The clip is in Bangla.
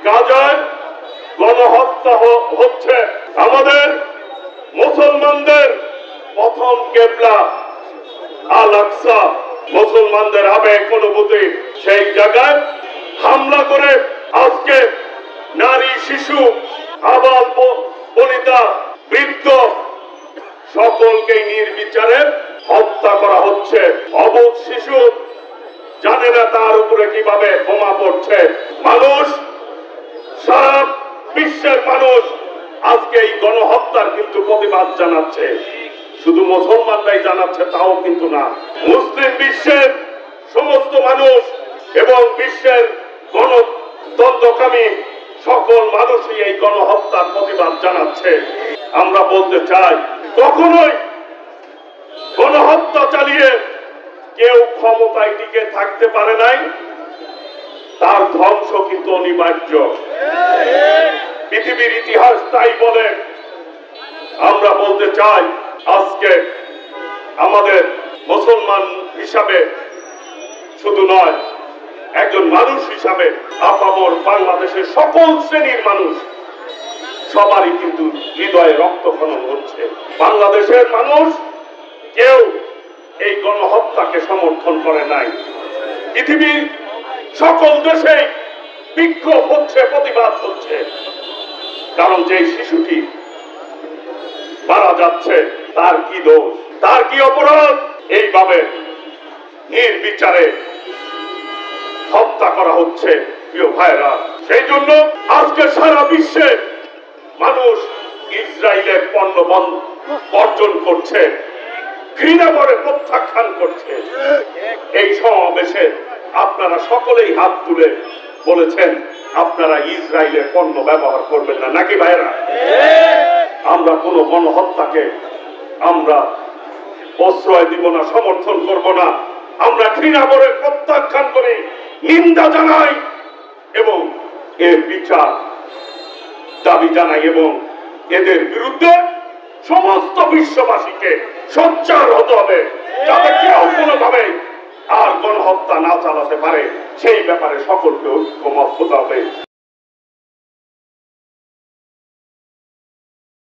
গাজায় গণহত্যা হচ্ছে। আমাদের মুসলমানদের প্রথম কেবলা আল আকসা, মুসলমানদের আবেগ অনুভূতি, সেই জায়গায় হামলা করে আজকে নারী, শিশু, আবাল বনিতা, বৃদ্ধ সকলকে নির্বিচারে হত্যা করা হচ্ছে। অবুঝ শিশু জানে না তার উপরে কিভাবে বোমা পড়ছে। মানুষ, সারা বিশ্বের মানুষ আজকে এই গণহত্যার কিন্তু প্রতিবাদ জানাচ্ছে। শুধু মুসলমানরাই জানাচ্ছে তাও কিন্তু না, মুসলিম বিশ্বের সমস্ত মানুষ এবং বিশ্বের গণতন্ত্রকামী সকল মানুষই এই গণহত্যার প্রতিবাদ জানাচ্ছে। আমরা বলতে চাই, কখনোই গণহত্যা চালিয়ে কেউ ক্ষমতায় টিকে থাকতে পারে নাই, তার ধ্বংস কিন্তু অনিবার্য। পৃথিবীর ইতিহাস তাই বলে। আমরা বলতে চাই, আজকে আমাদের মুসলমান হিসাবে শুধু নয়, একজন মানুষ হিসাবে আপামর বাংলাদেশের সকল শ্রেণীর মানুষ সবারই কিন্তু হৃদয়ে রক্তক্ষরণ হচ্ছে। বাংলাদেশের মানুষ কেউ এই গণহত্যাকে সমর্থন করে নাই। পৃথিবীর সকল দেশে বিক্ষোভ হচ্ছে, প্রতিবাদ হচ্ছে। কারণ যে শিশুটি মারা যাচ্ছে, তার কি দোষ, তার কি অপরাধ? এইভাবে নির্বিচারে হত্যা করা হচ্ছে প্রিয় ভাইরা। সেই জন্য আজকে সারা বিশ্বে মানুষ ইসরায়েলের পণ্য বর্জন করছে, ঘৃণা করে প্রত্যাখ্যান করছে। এই সমাবেশে আপনারা সকলেই হাত তুলে বলেছেন আপনারা ইসরায়েলের পণ্য ব্যবহার করবেন না, নাকি ভাইরা? আমরা কোনো গণহত্যাকে আমরা প্রশ্রয় দিব না, সমর্থন করব না। আমরা ঘৃণা করে প্রত্যাখ্যান করে নিন্দা জানাই এবং এর বিচার দাবি জানাই এবং এদের বিরুদ্ধে সমস্ত বিশ্ববাসীকে সোচ্চার হতে হবে, যাতে কেউ কোনোভাবে আর গণহত্যা না চালাতে পারে। সেই ব্যাপারে সকলকে ঐক্যমত হতে হবে।